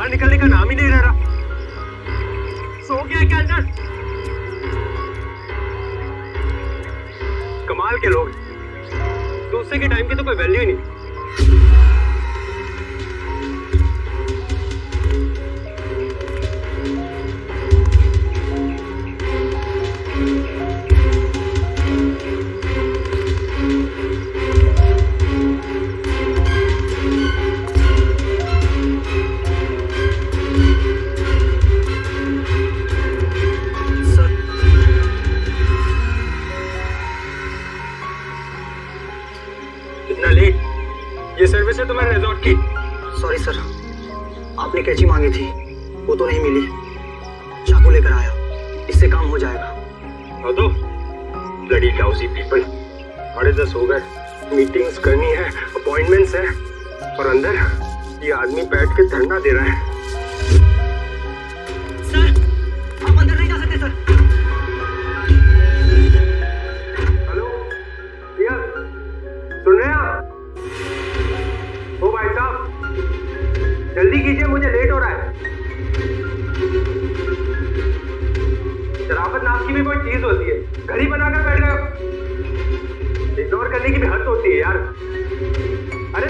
बाहर निकलने का नाम ही नहीं ले रहा। सो गया क्या अंदर? कमाल के लोग, दूसरे के टाइम की तो कोई वैल्यू ही नहीं। ये सर्विस है तुम्हारे रिजॉर्ट की? सॉरी सर, आपने कैची मांगी थी, वो तो नहीं मिली। चाकू लेकर आया, इससे काम हो जाएगा। तो ब्लडी लाउजी पीपल, 10:30 हो गए, मीटिंग्स करनी है, अपॉइंटमेंट्स है, और अंदर ये आदमी बैठ के धरना दे रहा है। सर, आप अंदर नहीं जा सकते सर। हेलो, भैया, सुन रहे हैं आप? ओ भाई साहब, जल्दी कीजिए, मुझे लेट हो रहा है। शराफत नाम की भी कोई चीज होती है, घड़ी बनाकर बैठ गए हो। इग्नोर करने की भी हद होती है यार। अरे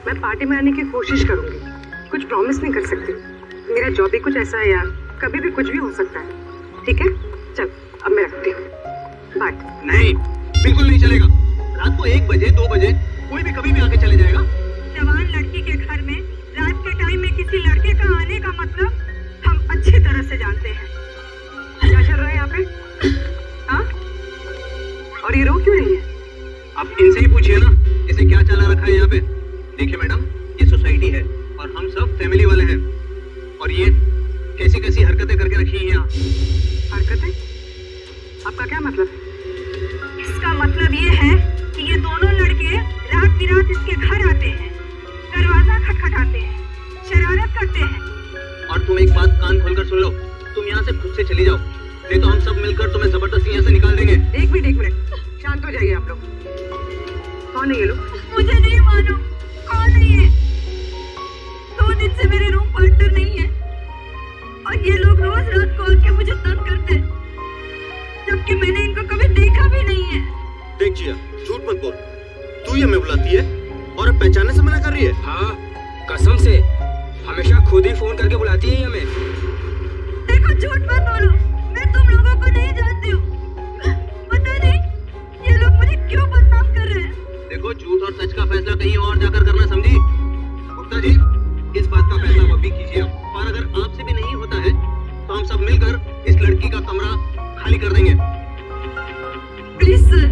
मैं पार्टी में आने की कोशिश करूंगी, कुछ प्रॉमिस नहीं कर सकती। मेरा जॉब ही कुछ ऐसा है यार, कभी भी कुछ भी हो सकता है। ठीक है, चल अब मैं रखती हूँ, बाय। नहीं, बिल्कुल नहीं चलेगा। रात को 1 बजे 2 बजे कोई भी कभी भी आके चले जाएगा। जवान लड़की के घर में रात के टाइम में किसी लड़के का आने का मतलब हम अच्छी तरह से जानते हैं। क्या चल रहा है यहाँ पे? हाँ? और ये रो क्यों रही है? आप इनसे ही पूछिए ना, इसे क्या चला रखा है यहाँ पे। देखिए मैडम, ये सोसाइटी है और हम सब फैमिली वाले हैं, और ये कैसी कैसी हरकतें करके रखी हैं यहाँ। हरकतें? आपका क्या मतलब है? इसका मतलब ये है कि ये दोनों लड़के रात बिरात इसके घर आते हैं, दरवाजा खटखटाते हैं, शरारत करते हैं। और तुम एक बात कान खोलकर सुन लो, तुम यहाँ से खुद से चली जाओ, नहीं तो हम सब मिलकर तुम्हें जबरदस्ती यहाँ से निकाल देंगे। एक मिनट, शांत हो जाइए आप लोग। कौन है ये लोग? मुझे नहीं मालूम कौन है ये। 2 दिन से मेरे रूम पार्टनर नहीं है, और ये लोग रोज रात को आके मुझे तंग करते हैं, जबकि मैंने इनको कभी देखा भी नहीं है। देख जिया, झूठ मत बोल, तू ही हमें बुलाती है और अब पहचानने से मना कर रही है। हाँ, कसम से, हमेशा खुद ही फोन करके बुलाती है हमें। देखो, झूठ मत बोलो, मैं तुम लोगों को नहीं जानती हूँ। पता नहीं ये लोग मुझे क्यों बदनाम कर रहे हैं। देखो, झूठ और सच का फैसला कहीं और जाकर करना, समझी? गुप्ता जी, इस बात का फैसला अभी कीजिए, और अगर आपसे भी नहीं होता है तो हम सब मिलकर इस लड़की का कमरा खाली कर देंगे। प्लीज सर,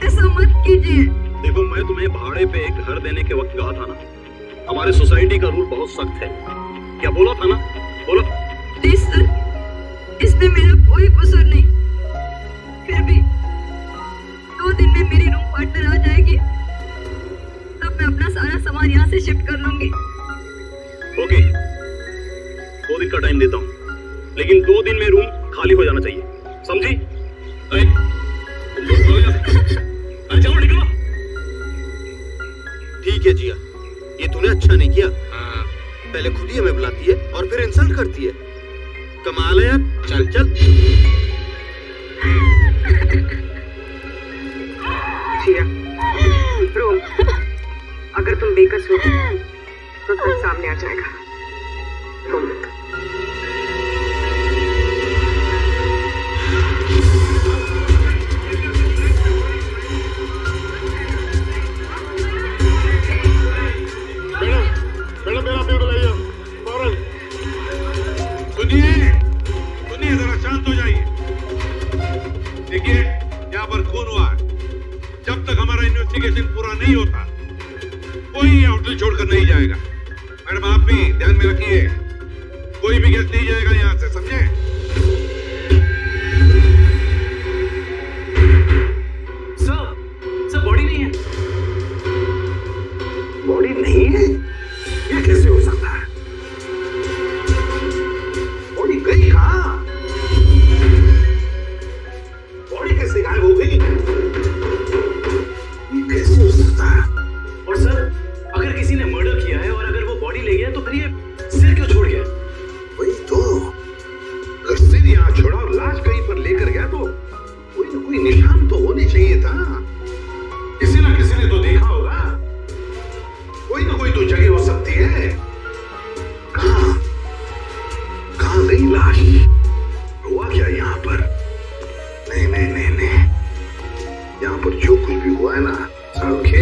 ऐसा मत कीजिए। देखो, मैं तुम्हें भाड़े पे एक घर देने के वक्त कहा था ना, हमारे सोसाइटी का रूल बहुत सख्त है, क्या बोला था ना? बोलो। प्लीज सर, इसमें मेरा कोई कसूर नहीं, फिर भी 2 दिन में मेरी रूम पार्टनर आ जाएगी, तब मैं अपना सारा सामान यहाँ से शिफ्ट कर लूंगी। ओके, 2 दिन का टाइम देता हूँ, लेकिन 2 दिन में रूम खाली हो जाना चाहिए, समझी? जाओ, निकलो। ठीक है जिया, ये तूने अच्छा नहीं किया। पहले खुद ही हमें बुलाती है और फिर इंसल्ट करती है। कमाल है यार। चल चल। जिया, रूम, अगर तुम बेकस हो तो सब सामने आ जाएगा। रूम। सुनिए, जरा शांत हो जाइए। देखिए, यहाँ पर खून हुआ है, जब तक हमारा इन्वेस्टिगेशन पूरा नहीं होता कोई ये होटल छोड़कर नहीं जाएगा। मैडम, आप भी ध्यान में रखिए, कोई भी गेस्ट नहीं जाएगा यहाँ से, समझे? सर, बॉडी नहीं है। बॉडी नहीं है? जगह हो सकती है। कहां कहां गई लाश? हुआ क्या यहाँ पर? नहीं नहीं नहीं नहीं, यहाँ पर जो कुछ भी हुआ है ना संख्य,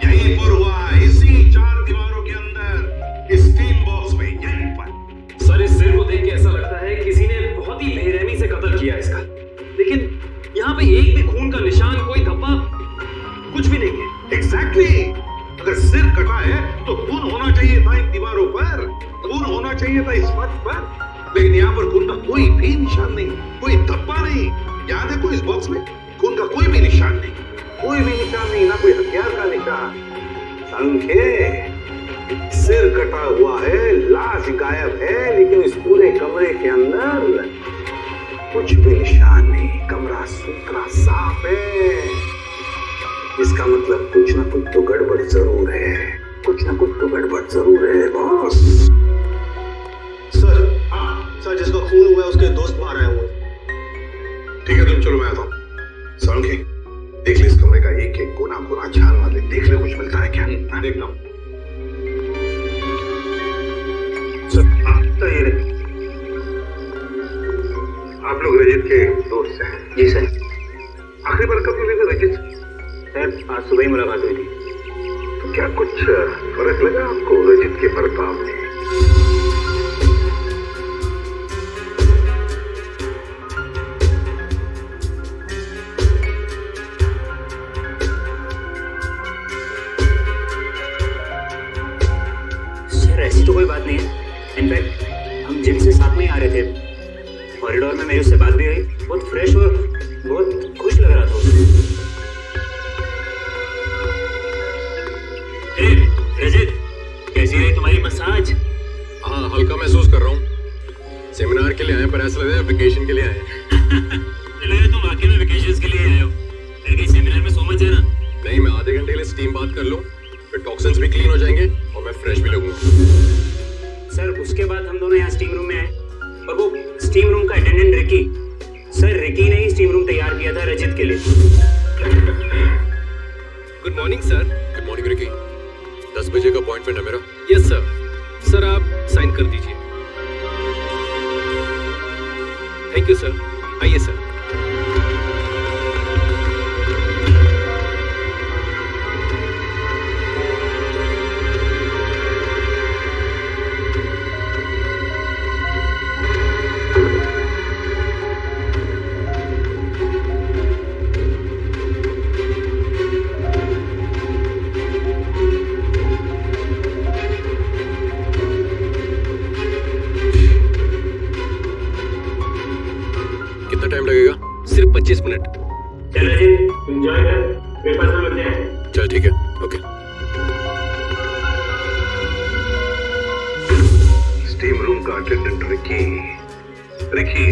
यहीं पर हुआ है, इसी चार दीवारों के अंदर, इस स्टीम बॉक्स में, यहीं पर। सर इस सिर को देख के ऐसा लगता है किसी ने बहुत ही बेरहमी से कत्ल किया इसका, लेकिन यहाँ पे एक भी खून का निशान, कोई धब्बा, कुछ भी नहीं है। एग्जैक्टली, अगर सिर कटा है तो खून होना चाहिए था इन दीवारों पर, खून होना चाहिए था इस फर्श पर, लेकिन यहाँ पर खून का कोई भी निशान नहीं, कोई धब्बा नहीं। याद है कोई इस बॉक्स में खून का कोई भी निशान नहीं, कोई भी निशान नहीं, ना कोई हथियार का निशान। संख्य, सिर कटा हुआ है, लाश गायब है, लेकिन इस पूरे कमरे के अंदर कुछ भी निशान नहीं, कमरा सुथरा साफ है। इसका मतलब कुछ ना कुछ तो गड़बड़ जरूर है, कुछ ना कुछ तो गड़बड़ जरूर है बॉस। सर, सर जिसका खून हुआ है उसके दोस्त बाहर आए हुए। ठीक है, तुम चलो, मैं आता हूँ। सालुंखी, देख ले इस कमरे का एक एक कोना कोना, छान मार ले, देख ले कुछ मिलता है क्या। देखता हूँ। तो ये रहे। आप लोग रजत के दोस्त हैं? जी सर। आखिरी बार कब मिले थे रजत? सर आज सुबह ही मुलाकात हुई थी। तो क्या कुछ फर्क लगा आपको रजत के बर्ताव में? सर ऐसी तो कोई बात नहीं है, इनफैक्ट हम जिम से साथ में ही आ रहे थे, कॉरिडोर में मेरी उससे बात भी हुई, बहुत फ्रेश और बहुत खुश लग रहा था उसे। रजत, कैसी रही तुम्हारी मसाज? हाँ, हल्का महसूस कर रहा हूँ। सेमिनार के लिए आए पर ऐसा लग रहा है वेकेशन के लिए आए। लगा तुम वाकई में वेकेशंस के लिए आए हो। फिर सेमिनार में सो मत जाना। नहीं, मैं आधे घंटे के लिए स्टीम बात कर लूँ, फिर टॉक्सिन्स भी क्लीन हो जाएंगे और मैं फ्रेश भी लगूंगा। सर उसके बाद हम दोनों यहाँ स्टीम रूम में आए और वो स्टीम रूम का अटेंडेंट रिकी, सर रिकी ने ही स्टीम रूम तैयार किया था रजत के लिए। Good morning sir. Good morning Ricky. 10 बजे का अपॉइंटमेंट है मेरा। Yes sir. सर आप साइन कर दीजिए। Thank you sir. आइए सर। कितना टाइम लगेगा? सिर्फ 25 मिनट। चलो जी, एंजॉय कर, पेपर्स में मिलते हैं। चल ठीक है, ओके। स्टीम रूम का अटेंडेंट रिकी। रिकी,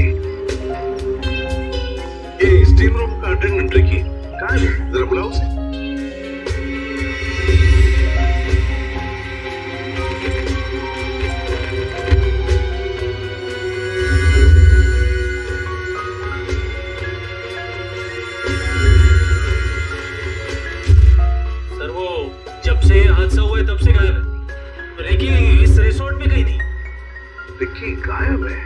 ये स्टीम रूम का अटेंडेंट रिकी कहाँ है? जरा बुलाओ उसे। हादसा हुआ है तब से गायब है। रिकी इस रिसोर्ट में गई थी। रिकी गायब है?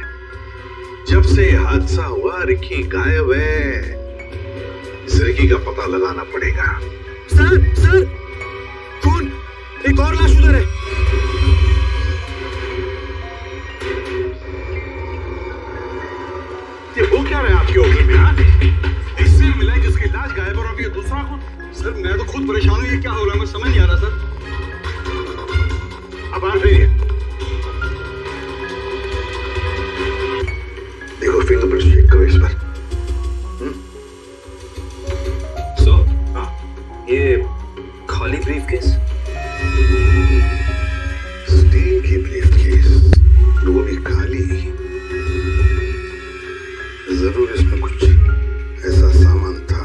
जब से हादसा हुआ रिकी गायब है। इस रिकी का पता लगाना पड़ेगा। सर, सर, खून, एक और लाश उधर है। ये हो क्या रहा है आपके होटल में? हाँ, इससे मिला है जिसकी लाश गायब और अब ये दूसरा खून। सर मैं तो खुद परेशान हूँ, ये क्या हो रहा है, मैं समझ नहीं आ रहा सर। अब आ रही है। देखो फिंगरप्रिंट चेक करो इस पर। सो ये खाली ब्रीफकेस, स्टील की ब्रीफकेस, वो भी खाली। जरूर इसमें कुछ ऐसा सामान था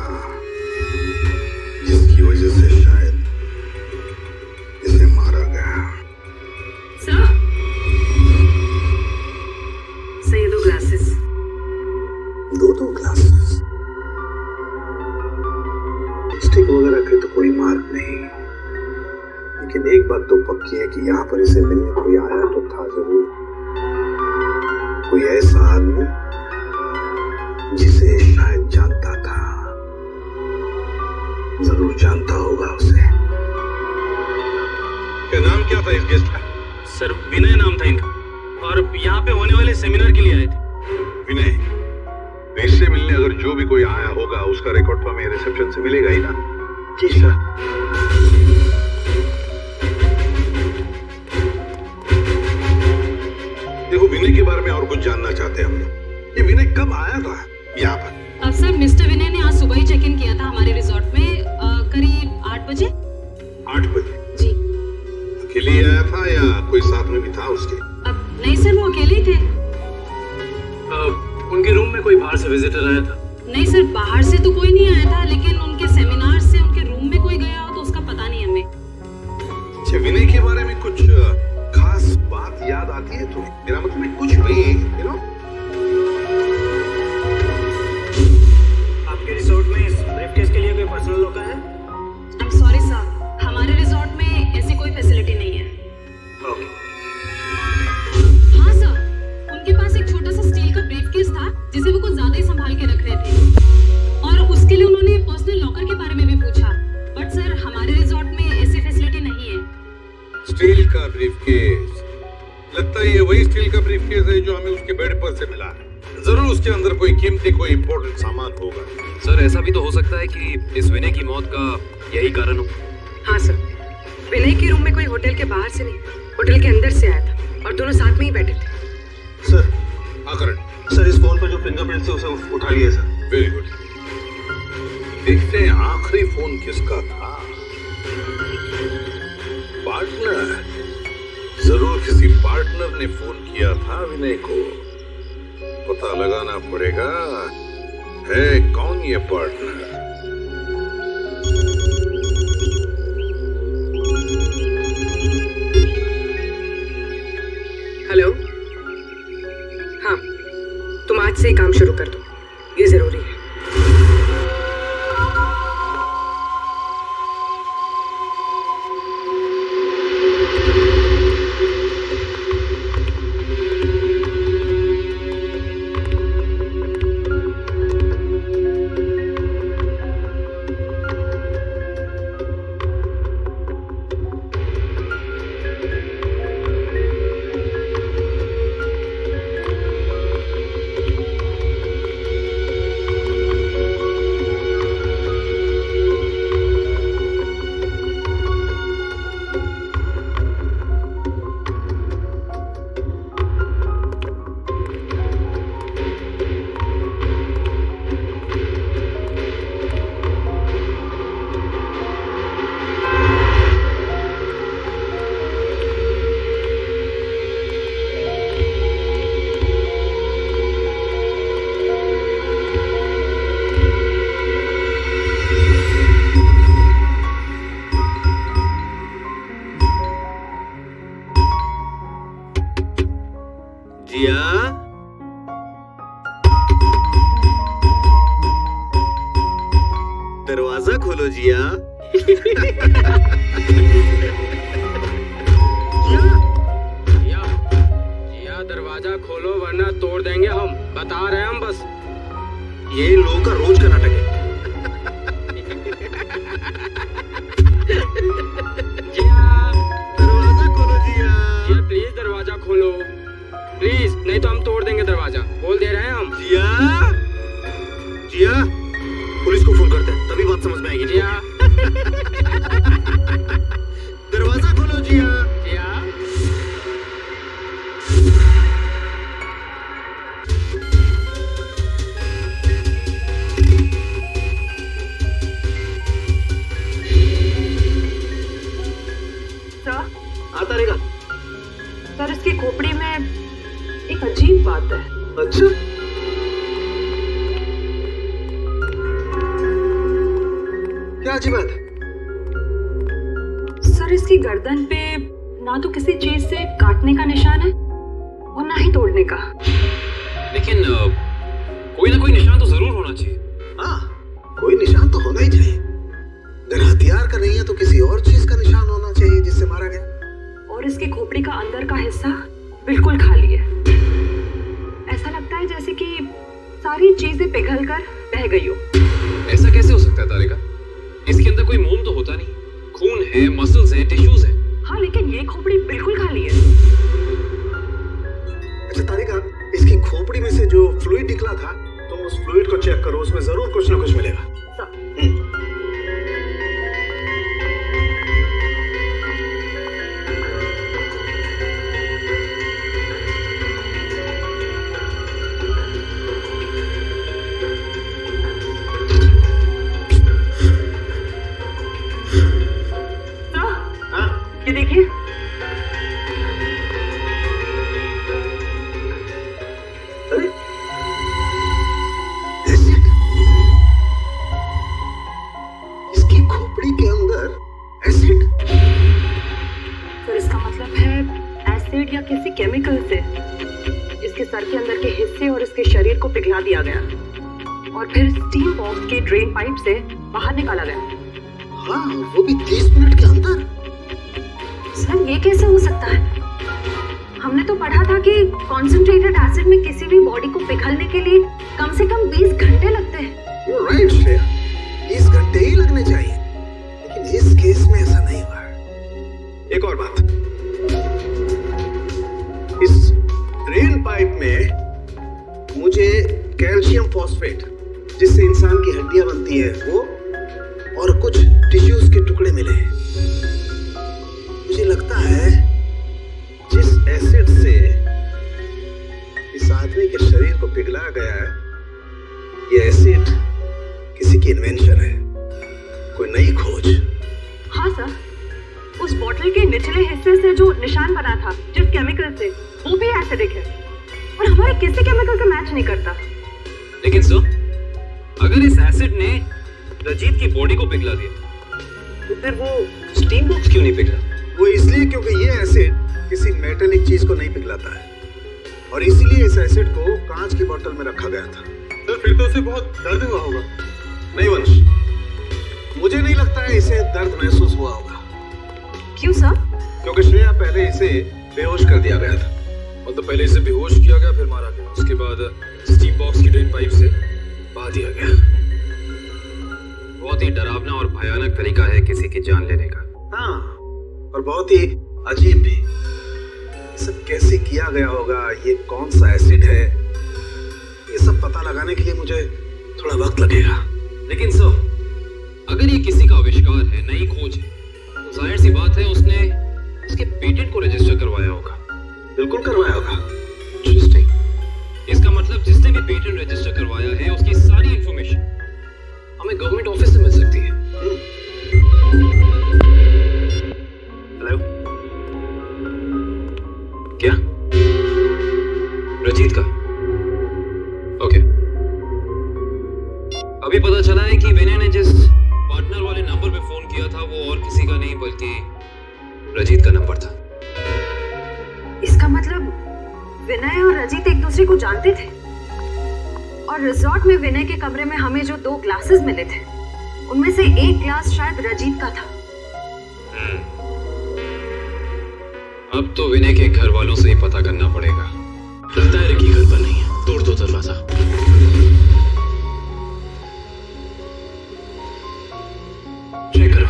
जिसकी वजह से शायद इसे मारा गया। सर, ये 2 ग्लासेस। दो ग्लासेस। स्टिक वगैरह के तो कोई मार्क नहीं, लेकिन लेकिन एक बात तो पक्की है कि यहाँ पर इसे मिलने कोई आया तो था जरूर। कोई ऐसा आदमी जिसे शायद जानता था, जरूर जानता होगा उसे। क्या नाम क्या था इस गेस्ट का? सर विनय नाम था इनका, और यहाँ पे होने वाले सेमिनार के लिए आए थे। विनय, इससे मिलने अगर जो भी कोई आया होगा उसका रिकॉर्ड तो हमें रिसेप्शन से मिलेगा ही ना? जी सर। देखो, विनय के बारे में और कुछ जानना चाहते हैं हम। ये विनय कब आया था यहाँ पर? सर मिस्टर विनय ने आज सुबह ही चेक इन किया था हमारे रिजॉर्ट में, करीब 8 बजे। 8 बजे? जी। अकेले ही आया था या कोई साथ में भी था उसके? अब नहीं सर, वो अकेले ही थे। उनके रूम में कोई बाहर से विजिटर आया था? नहीं सर, बाहर से तो कोई नहीं आया था, लेकिन उनके सेमिनार से उनके रूम में कोई गया हो तो उसका पता नहीं हमें। अच्छा, विनय के बारे में कुछ खास बात याद आती है तुम्हें? मेरा मतलब है कुछ भी, यू नो? आपके रिसोर्ट में इस ब्रीफकेस के लिए कोई पर्सनल लॉकर है? आई एम सॉरी सर, हमारे रिजॉर्ट में ऐसी कोई फैसिलिटी नहीं है। ओके। हाँ सर, उनके पास एक छोटा सा स्टील का ब्रीफकेस था जिसे वो कुछ ज्यादा ही संभाल के रख रहे थे, और उसके लिए उन्होंने पर्सनल लॉकर के बारे में भी पूछा, बट सर हमारे रिजॉर्ट में ऐसी फैसिलिटी नहीं है। स्टील का ब्रीफकेस? लगता है ये वही स्टील का ब्रीफकेस है जो हमें उसके बेड पर से मिला है। जरूर उसके अंदर कोई कीमती, कोई इंपॉर्टेंट सामान होगा। सर ऐसा भी तो हो सकता है कि इस विनय की मौत का यही कारण हो। हाँ सर, विनय के रूम में कोई होटल के बाहर से नहीं, होटल के अंदर से आया था और दोनों साथ में ही बैठे थे। सर, आकरण, सर इस फोन पर जो फिंगरप्रिंट है उसे उठा लिया सर। Very good. देखते हैं आखिरी फोन किसका था। पार्टनर, जरूर किसी पार्टनर ने फोन किया था विनय को। पता लगाना पड़ेगा है कौन ये पार्टनर। हेलो, हाँ, तुम आज से ही काम शुरू कर दो, ये जरूरी है। दरवाजा खोलो जिया। जिया दरवाजा खोलो वरना तोड़ देंगे हम, बता रहे हैं हम बस। ये इन लोगों का रोज का नाटक है। जिया दरवाजा खोलो जिया। जिया प्लीज दरवाजा खोलो प्लीज, नहीं तो हम तोड़ देंगे दरवाजा, बोल दे रहे हैं हम। जिया, जिया, पुलिस को फोन करते हैं तभी बात समझ में आएगी। जिया दरवाजा खोलो जिया। जिया सर, आता रहेगा। सर इसकी खोपड़ी में एक अजीब बात है। अच्छा, क्या अजीब बात है? सर इसकी गर्दन पे ना तो किसी चीज से काटने का निशान है और ना ही तोड़ने का। लेकिन कोई ना कोई निशान तो जरूर होना चाहिए। हाँ, कोई निशान तो होना ही चाहिए। अगर हथियार का नहीं है तो किसी और चीज का निशान होना चाहिए। चाहिए जिससे मारा गया। और इसकी खोपड़ी का अंदर का हिस्सा बिल्कुल खाली है। ऐसा लगता है जैसे कि सारी चीजें पिघलकर बह गई हो। ऐसा कैसे हो सकता है तारिका? इसके अंदर कोई मोम तो होता नहीं। खून है, मसल्स हैं, टिश्यूज हैं। हाँ, लेकिन ये खोपड़ी बिल्कुल खाली है। अच्छा तारिका, इसकी खोपड़ी में से जो फ्लूइड निकला था, तुम उस फ्लूइड को चेक करो, उसमें जरूर कुछ ना कुछ मिलेगा। ये देखिए, अरे एसिड, इसकी खोपड़ी के अंदर एसिड। सर इसका मतलब है एसिड या किसी केमिकल से इसके सर के अंदर के हिस्से और इसके शरीर को पिघला दिया गया और फिर स्टीम बॉक्स के ड्रेन पाइप से बाहर निकाला गया। हाँ, वो भी 30 मिनट के अंदर। सर ये कैसे हो सकता है? हमने तो पढ़ा था कि कॉन्सेंट्रेटेड एसिड में किसी भी बॉडी को पिघलने के लिए कम से कम 20 घंटे लगते हैं। You're right, श्रेया, 20 घंटे ही लगने चाहिए, लेकिन इस केस में ऐसा नहीं हुआ। एक और बात, इस ड्रेन पाइप में मुझे कैल्शियम फॉस्फेट, जिससे इंसान की हड्डियां बनती है, वो और कुछ टिश्यूज के टुकड़े मिले हैं। मुझे लगता है जिस एसिड से इस आदमी के शरीर को पिघलाया गया है, ये एसिड किसी की इन्वेंशन है, कोई नई खोज। हाँ सर, उस बोतल के निचले हिस्से से जो निशान बना था जिस केमिकल से, वो भी एसिडिक है और हमारे किसी केमिकल से मैच नहीं करता। लेकिन सर, अगर इस एसिड ने रजीत की बॉडी को पिघला दिया, तो फिर वो स्टीम बॉक्स क्यों नहीं पिघला? वो इसलिए क्योंकि ये एसिड किसी मेटेलिक चीज को नहीं पिघलाता है, और इसीलिए इस एसिड को कांच की बोतल में रखा गया था। सर फिर तो उसे बहुत दर्द हुआ होगा। नहीं वंश, मुझे नहीं लगता है इसे दर्द महसूस हुआ होगा। क्यों सर? क्योंकि श्रेया पहले इसे बेहोश कर दिया गया था। मतलब पहले इसे बेहोश किया गया, फिर मारा गया, उसके बाद स्टीम बॉक्स की ड्रेन पाइप से बहा दिया गया। बहुत ही डरावना और भयानक तरीका है किसी की जान लेने का। हाँ, और बहुत ही अजीब भी। ये सब कैसे किया गया होगा, ये कौन सा एसिड है, ये सब पता लगाने के लिए मुझे थोड़ा वक्त लगेगा। लेकिन सर, अगर ये किसी का आविष्कार है, नई खोज है, तो जाहिर सी बात है उसने उसके पेटेंट को रजिस्टर करवाया होगा। बिल्कुल करवाया होगा। इंटरेस्टिंग। इसका मतलब जिसने भी पेटेंट रजिस्टर करवाया है, उसकी सारी इंफॉर्मेशन हमें गवर्नमेंट ऑफिस से मिल सकती है। हेलो, क्या? रजीत का? ओके। अभी पता चला है कि विनय ने जिस पार्टनर वाले नंबर पे फोन किया था, वो और किसी का नहीं बल्कि रजीत का नंबर था। इसका मतलब विनय और रजीत एक दूसरे को जानते थे, और रिजॉर्ट में विनय के कमरे में हमें जो 2 ग्लासेस मिले थे, उनमें से एक ग्लास शायद रजीत का था। अब तो विनय के घर वालों से ही पता करना पड़ेगा। लगता है रिकी घर पर नहीं है, तोड़ दो दरवाजा। चेक करो।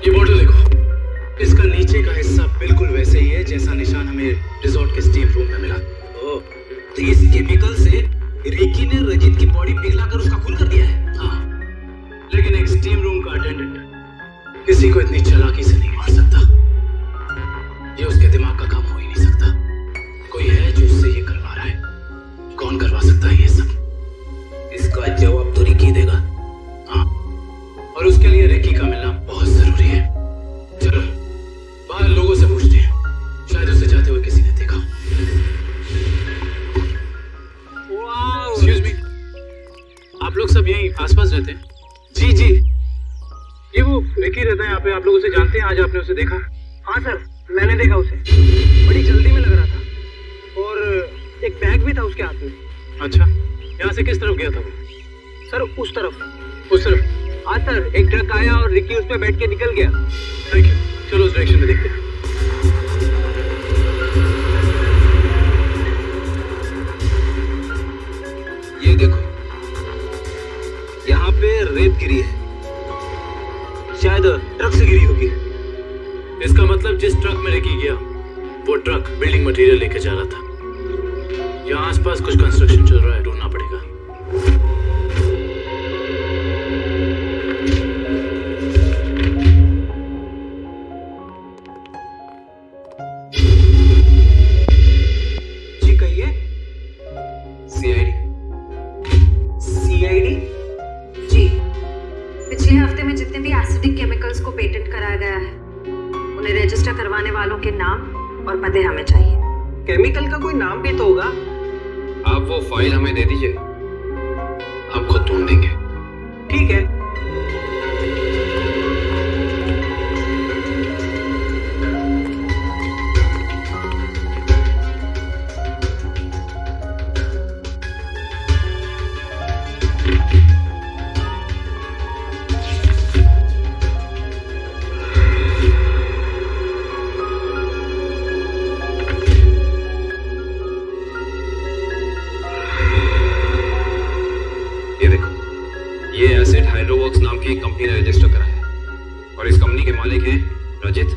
ये बोतल देखो, इसका नीचे का हिस्सा बिल्कुल वैसे ही है जैसा निशान हमें रिजॉर्ट के स्टीम रूम में मिला। ओह, तो इस केमिकल से रिकी ने रजीत की बॉडी पिघलाकर उसका खून कर दिया है। हाँ, लेकिन एक स्टीम रूम का अटेंडेंट किसी को इतनी चालाकी से नहीं मार सकता। आज आपने उसे देखा? हाँ सर, मैंने देखा उसे। बड़ी जल्दी में लग रहा था और एक बैग भी था उसके हाथ में। अच्छा, यहाँ से किस तरफ गया था वो? सर उस तरफ। उस तरफ? हाँ सर, एक ट्रक आया और रिक्की उस पर बैठ के निकल गया। थैंक यू, चलो उस डायरेक्शन में देखते हैं। ये देखो, यहाँ पे रेत गिरी है, शायद ट्रक से गिरी होगी। इसका मतलब जिस ट्रक में रिकी गया वो ट्रक बिल्डिंग मटेरियल लेके जा रहा था। यहाँ आसपास कुछ कंस्ट्रक्शन चल रहा है, ढूंढना पड़ेगा। जी कहिए। सीआईडी। सीआईडी? जी, पिछले हफ्ते में जितने भी एसिडिक केमिकल्स को पेटेंट कराया गया है उन्हें रजिस्टर करवाने वालों के नाम और पते हमें चाहिए। केमिकल का कोई नाम भी तो होगा। आप वो फाइल हमें दे दीजिए, हम खुद ढूंढ देंगे। ठीक है। ये देखो, ये एसिड हाइड्रोवर्क्स नाम की एक कंपनी ने रजिस्टर करा है और इस कंपनी के मालिक हैं रजित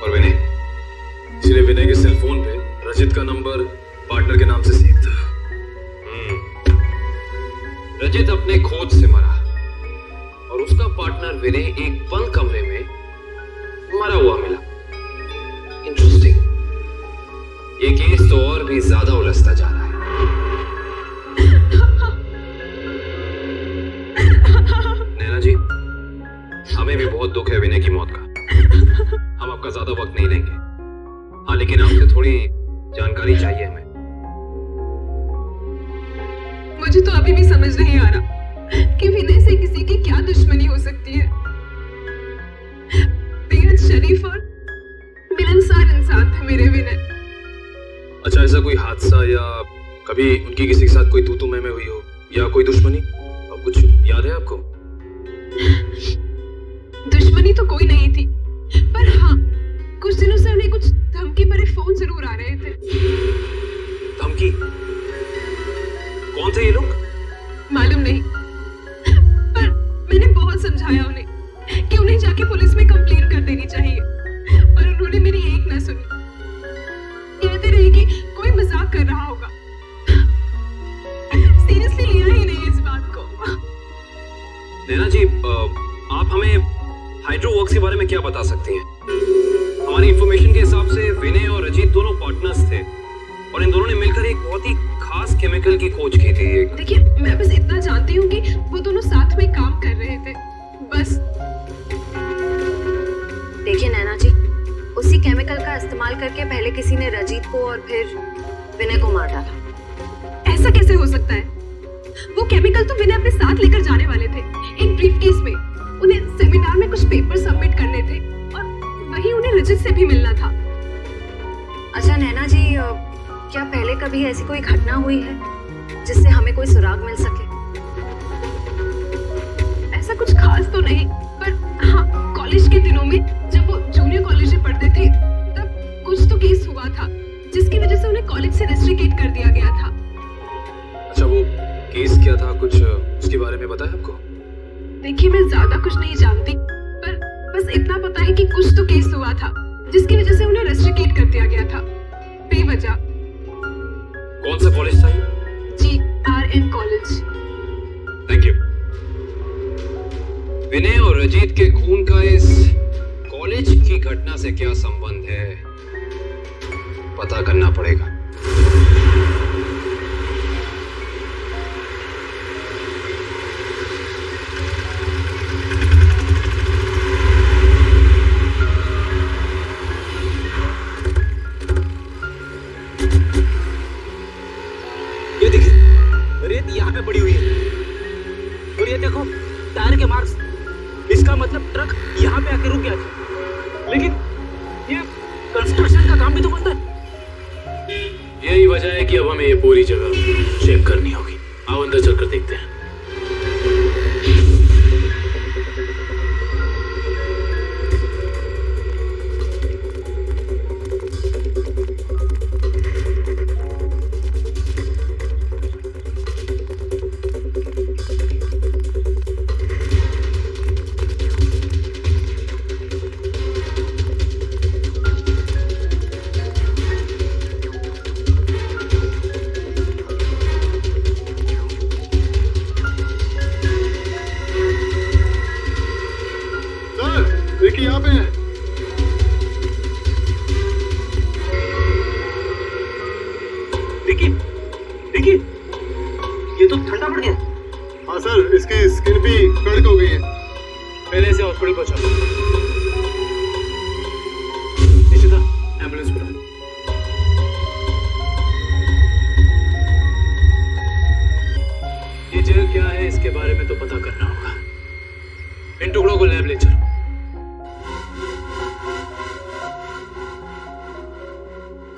और विनय। इसलिए विनय के सेल फोन पे रजित का नंबर पार्टनर के नाम से सेव था। रजित अपने खोज से मरा और उसका पार्टनर विनय एक बंद कमरे में मरा हुआ मिला। इंटरेस्टिंग। ये केस तो और भी ज्यादा उलझता जा रहा है। नैना जी, हमें भी बहुत दुख है विनय की मौत का। हम आपका ज्यादा वक्त नहीं लेंगे। हाँ, लेकिन आपसे थोड़ी जानकारी चाहिए हमें। मुझे तो अभी भी समझ नहीं आ रहा कि विनय से किसी की क्या दुश्मनी हो सकती है। बेहद शरीफ और मिलनसार इंसान थे मेरे विनय। अच्छा, ऐसा कोई हादसा या कभी उनकी किसी के साथ कोई तू मैं हुई हो या कोई दुश्मनी, अब कुछ याद है आपको? दुश्मनी तो कोई नहीं थी, पर हाँ, कुछ दिनों से उन्हें कुछ धमकी भरे फोन जरूर आ रहे थे। धमकी? कौन थे ये लोग? मालूम नहीं, पर मैंने बहुत समझाया उन्हें कि उन्हें जाके पुलिस में कंप्लेंट कर देनी चाहिए, और उन्होंने मेरी एक ना सुनी। कहते रहे कि कोई मजाक कर रहा होगा। सीरियसली लिया ही नहीं इस बात को। नैना जी, आप हमें हाइड्रोवर्क्स के बारे में क्या बता सकती हैं? हमारी इंफॉर्मेशन के हिसाब से विनय और अजीत दोनों पार्टनर्स थे और इन दोनों ने मिलकर एक बहुत ही खास केमिकल की खोज की थी। देखिए, मैं बस इतना जानती हूँ कि वो दोनों साथ में काम कर रहे थे, बस। देखिए नैना जी, उसी केमिकल का इस्तेमाल करके पहले किसी ने रजीत को और फिर विनय को मार डाला। ऐसा कैसे हो सकता है? वो केमिकल तो विनय अपने साथ लेकर जाने वाले थे, एक ब्रीफकेस में। उन्हें सेमिनार में कुछ पेपर सबमिट करने थे और वहीं उन्हें रजत से भी मिलना था। अच्छा नैना जी, क्या पहले कभी ऐसी कोई घटना हुई है जिससे हमें कोई सुराग मिल सके? ऐसा कुछ खास तो नहीं, पर हाँ, कॉलेज के दिनों में जब वो जूनियर कॉलेज में पढ़ते थे तब कुछ तो केस हुआ था जिसकी वजह से उन्हें कॉलेज से रेस्ट्रिकेट कर दिया गया था। अच्छा, वो केस क्या था, कुछ उसके बारे में पता है आपको? देखिए, मैं ज्यादा कुछ नहीं जानती, पर बस इतना पता है कि कुछ तो केस हुआ था जिसकी वजह से उन्हें रेस्ट्रिकेट कर दिया गया था बेवजह। कौन सा कॉलेज था ये? GRN college. Thank you. Vinay और अजीत के खून का इस कॉलेज की घटना से क्या संबंध है, पता करना पड़ेगा। ये देखिए, रेत यहाँ पे पड़ी हुई है और ये देखो टायर के मार्क्स। इसका मतलब ट्रक यहाँ पे आके रुक गया था। भी तो पड़ता है। यही वजह है कि अब हमें ये पूरी जगह चेक करनी होगी। आओ अंदर चलकर देखते हैं। देखिए यहाँ पे है। देखिए देखिए, ये तो ठंडा पड़ गया। हाँ सर, इसकी स्किन भी कड़क हो गई है। पहले से हॉस्पिटल पहुंचा। निशिता, एम्बुलेंस बुला। ये जेल क्या है इसके बारे में तो पता करना होगा। इन टुकड़ों को लैब ले चलो।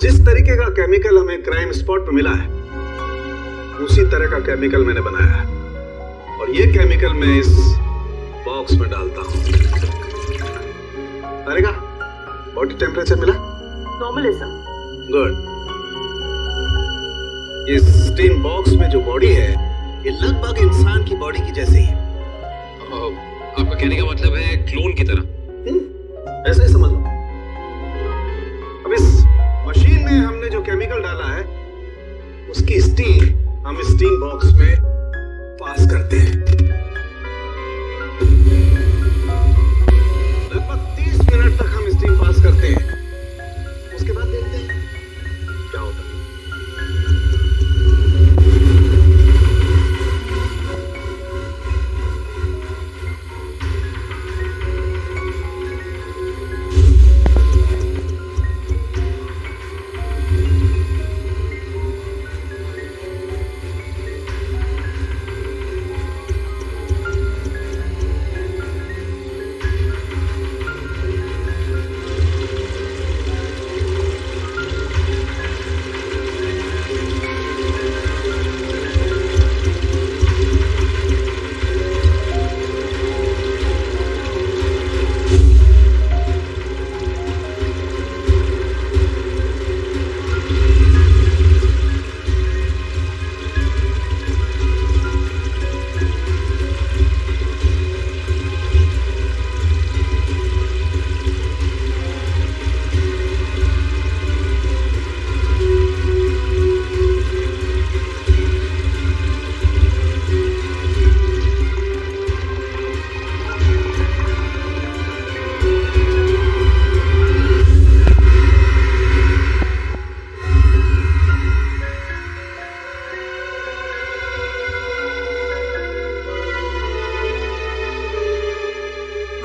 जिस तरीके का केमिकल हमें क्राइम स्पॉट पे मिला है, उसी तरह का केमिकल मैंने बनाया है, और ये केमिकल मैं इस बॉक्स में डालता हूँ। अरेगा, बॉडी टेम्परेचर मिला? नॉर्मल है सर। गुड। इस स्टीम बॉक्स में जो बॉडी है, ये लगभग इंसान की बॉडी की जैसे ही है। आपका कहने का मतलब है क्लोन की तरह? ऐसे ही समझ लो। अब इस मशीन में हमने जो केमिकल डाला है, उसकी स्टीम हम स्टीम बॉक्स में पास करते हैं। लगभग 30 मिनट तक हम स्टीम पास करते हैं। उसके बाद देखते हैं क्या होता है।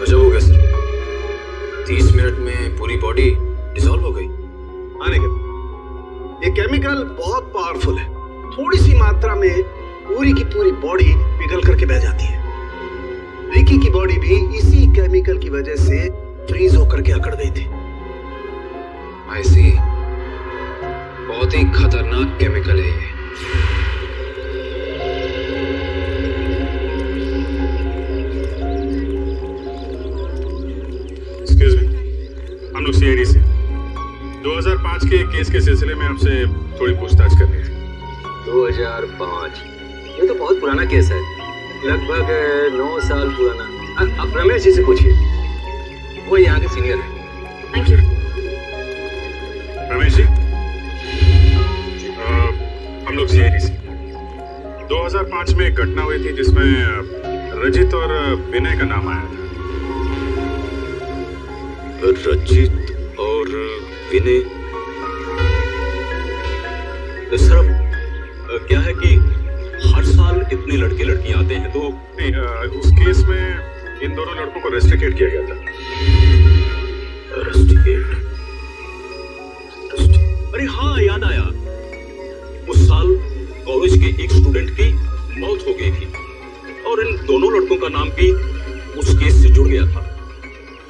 गजब हो गया सर, 30 मिनट में पूरी बॉडी डिसॉल्व हो गई। आने के ये केमिकल बहुत पावरफुल है। थोड़ी सी मात्रा में पूरी की पूरी बॉडी पिघल करके बह जाती है। रिकी की बॉडी भी इसी केमिकल की वजह से फ्रीज होकर के अकड़ गई थी। आई सी, बहुत ही खतरनाक केमिकल है ये। एक्सक्यूज मी, हम लोग सीआईडी से 2005 के केस के सिलसिले में आपसे थोड़ी पूछताछ करनी है। 2005? ये तो बहुत पुराना केस है, लगभग 9 साल पुराना। आप रमेश जी से पूछिए, वो यहाँ के सीनियर है। Thank you. रमेश जी, हम लोग सीआईडी से 2005 में एक घटना हुई थी जिसमें रजित और विनय का नाम आया था। रजित और विनय? सर, क्या है कि हर साल इतने लड़के लड़कियां आते हैं तो नहीं, उस केस में इन दोनों लड़कों को रेस्ट्रिकेट किया गया था। रेस्ट्रिकेट? अरे हाँ, याद आया, उस साल कॉलेज के एक स्टूडेंट की मौत हो गई थी और इन दोनों लड़कों का नाम भी उस केस से जुड़ गया था।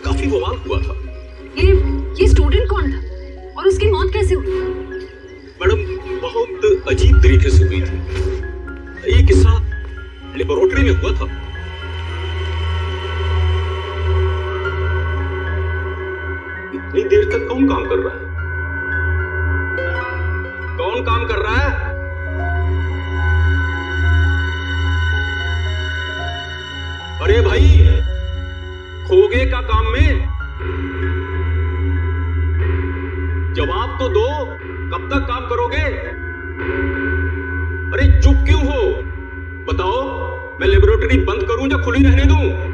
काफी बवाल हुआ था। ये स्टूडेंट कौन था और उसकी कैसे हुई? मैडम बहुत अजीब तरीके से हुई थी। ये किस्सा लेबोरेटरी में हुआ था। इतनी देर तक कौन काम कर रहा है? कौन काम कर रहा है? अरे भाई, खोगे का काम में जवाब तो दो, कब तक काम करोगे? अरे चुप क्यों हो? बताओ, मैं लेबोरेटरी बंद करूं या खुली रहने दूं?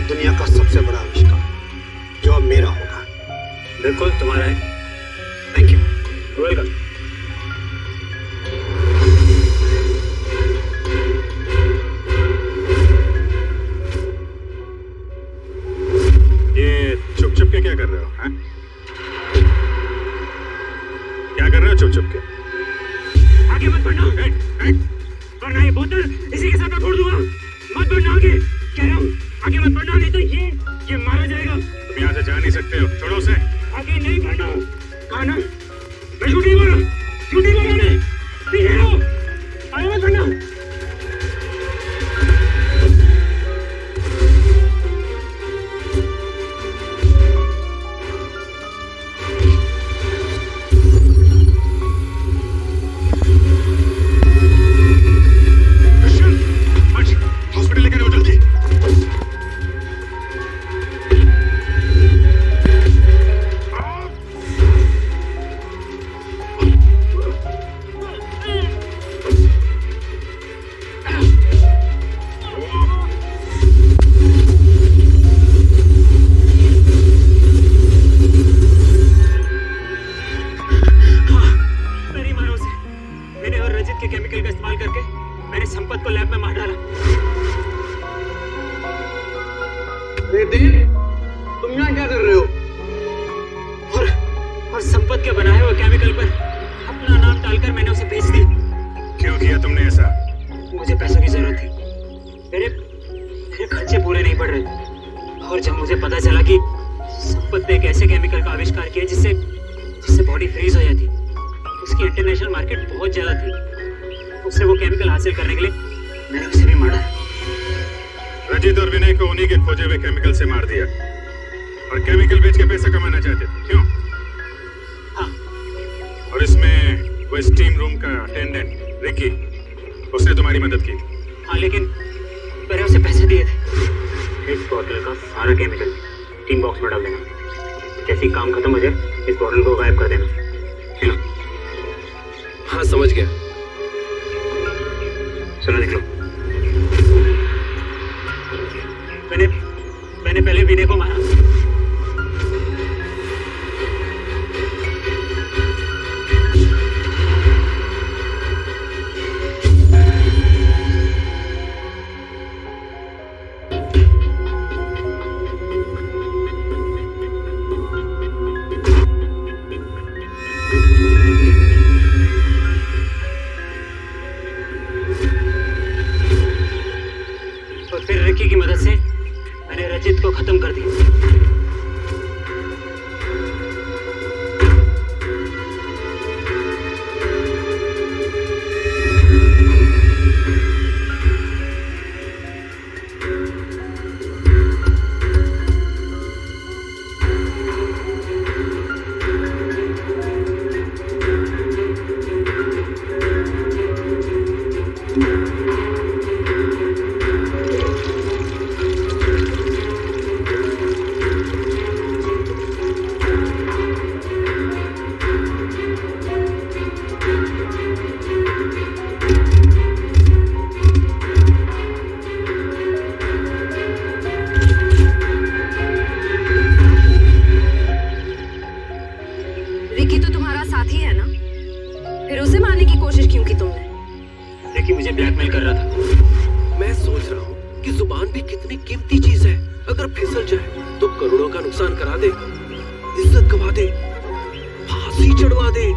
दुनिया का सबसे बड़ा आविष्कार जो अब मेरा होगा। बिल्कुल तुम्हारा है। Thank you. वेलकम। ये चुप चुप के क्या कर रहे हो? हैं? क्या कर रहे हो चुप चुप के? आगे मत बढ़ना। वरना ये बोतल इसी के साथ मैं फोड़ दूंगा। मत बढ़ना आगे, कह रहा हूँ आगे मत बढ़ना, नहीं तो ये मारा जाएगा। तुम यहाँ से जा नहीं सकते हो, छोड़ो उसे। आगे नहीं बढ़ना, कहा ना मैं शूटिंग मारा ने पीछे रहो, आगे मत बढ़ना। हॉस्पिटल लेकर आओ जल्दी। मेरी मारो उसे। मैंने और रजत के केमिकल का इस्तेमाल करके मैंने संपत को लैब में मार डाला। तुम यहाँ क्या कर रहे हो? और संपत के बनाए हुए केमिकल पर अपना नाम डालकर मैंने उसे बेच दी। क्यों किया तुमने ऐसा? मुझे पैसों की जरूरत थी। मेरे खर्चे पूरे नहीं पड़ रहे। और जब मुझे पता चला कि संपत ने एक ऐसे केमिकल का आविष्कार किया जिससे बॉडी फ्रीज हो जाती, उसकी इंटरनेशनल मार्केट बहुत ज्यादा थी। उससे वो केमिकल हासिल करने के लिए मैंने उसे भी मारा। रजित और विनय को उन्हीं के खोजे हुए केमिकल से मार दिया और केमिकल बेच के पैसा कमाना चाहते थे, क्यों? हाँ। और इसमें वो स्टीम रूम का अटेंडेंट रिकी, उसने तुम्हारी मदद की। हाँ, लेकिन मैंने उसे पैसे दिए थे। इस बॉटल का सारा केमिकल टीम बॉक्स में डाल देना। जैसे ही काम खत्म हो जाए इस बॉटल को गायब कर देना। चलो। हाँ, समझ गया। चलो निकलो। मैंने पहले विनय को मारा। और फिर रिकी की मदद से मैंने रजित को खत्म कर दिया। रिकी तो तुम्हारा साथी है ना, फिर उसे मारने की कोशिश क्यों की तुमने? रिकी मुझे ब्लैकमेल कर रहा था। मैं सोच रहा हूँ कि जुबान भी कितनी कीमती चीज है। अगर फिसल जाए तो करोड़ों का नुकसान करा दे, इज्जत गवा दे, फांसी चढ़वा दे।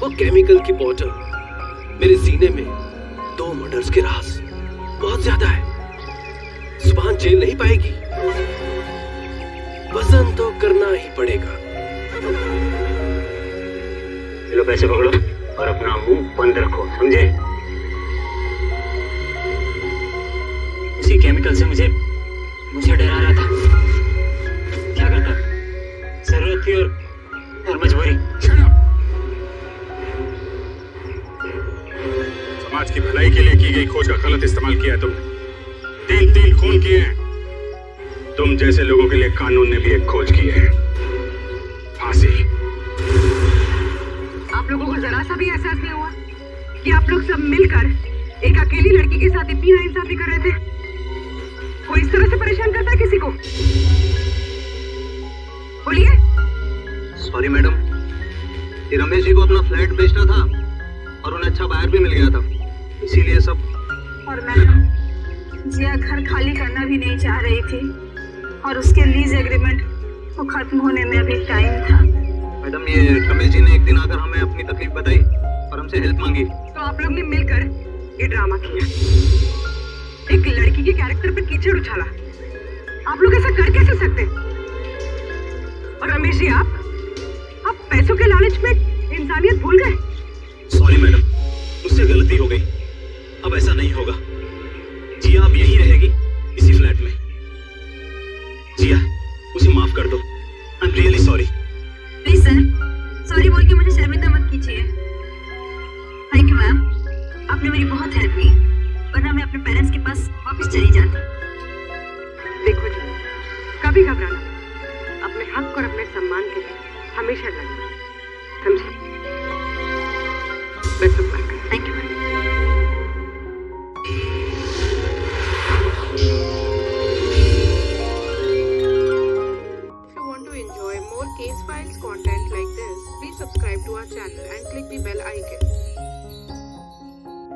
वो केमिकल की बोतल मेरे सीने में 2 मर्डर्स के राज बहुत ज्यादा है। जुबान झेल नहीं पाएगी, वजन तो करना ही पड़ेगा। चलो पैसे पकड़ो और अपना मुंह बंद रखो, समझे? उसी केमिकल से मुझे डरा रहा था। क्या करता? जरूरत थी और मजबूरी। समाज की भलाई के लिए की गई खोज का गलत इस्तेमाल किया है तुमने। 3 खून किए हैं। तुम जैसे लोगों के लिए कानून ने भी एक खोज की है, फांसी। आप लोगों को जरा सा भी एहसास नहीं हुआ कि आप लोग सब मिलकर एक अकेली लड़की के साथ इतनी नाइंसाफी कर रहे थे? वो इस तरह से परेशान करता है किसी को? बोलिए। सॉरी मैडम, ये रमेश जी को अपना फ्लैट बेचना था और उन्हें अच्छा बायर भी मिल गया था, इसीलिए सब। और मैडम, जिया घर खाली करना भी नहीं चाह रही थी और उसके लीज एग्रीमेंट को खत्म होने में अभी टाइम था। मैडम, ये रमेश जी ने एक दिन आकर हमें अपनी तकलीफ बताई और हमसे हेल्प मांगी। तो आप लोग ने मिलकर ये ड्रामा किया, एक लड़की के कैरेक्टर पर कीचड़ उछाला। आप लोग ऐसा कर कैसे सकते? और रमेश जी, आप पैसों के लालच में इंसानियत भूल गए। सॉरी मैडम, मुझसे गलती हो गई, अब ऐसा नहीं होगा। जिया अब यहीं रहेगी, इसी फ्लैट में। जिया, उसे माफ कर दो। I am really sorry. Please sir, sorry बोल के मुझे शर्मिंदा मत कीजिए। थैंक यू मैम, आपने मेरी बहुत हेल्प की, वरना मैं अपने पेरेंट्स के पास वापस चली जाती। देखो जी, कभी घबराना, अपने हक और अपने सम्मान के लिए हमेशा लड़ना, समझे? Best of luck. Thank you ma'am. If you want to enjoy more case files content like this, please subscribe to our channel and click the bell icon.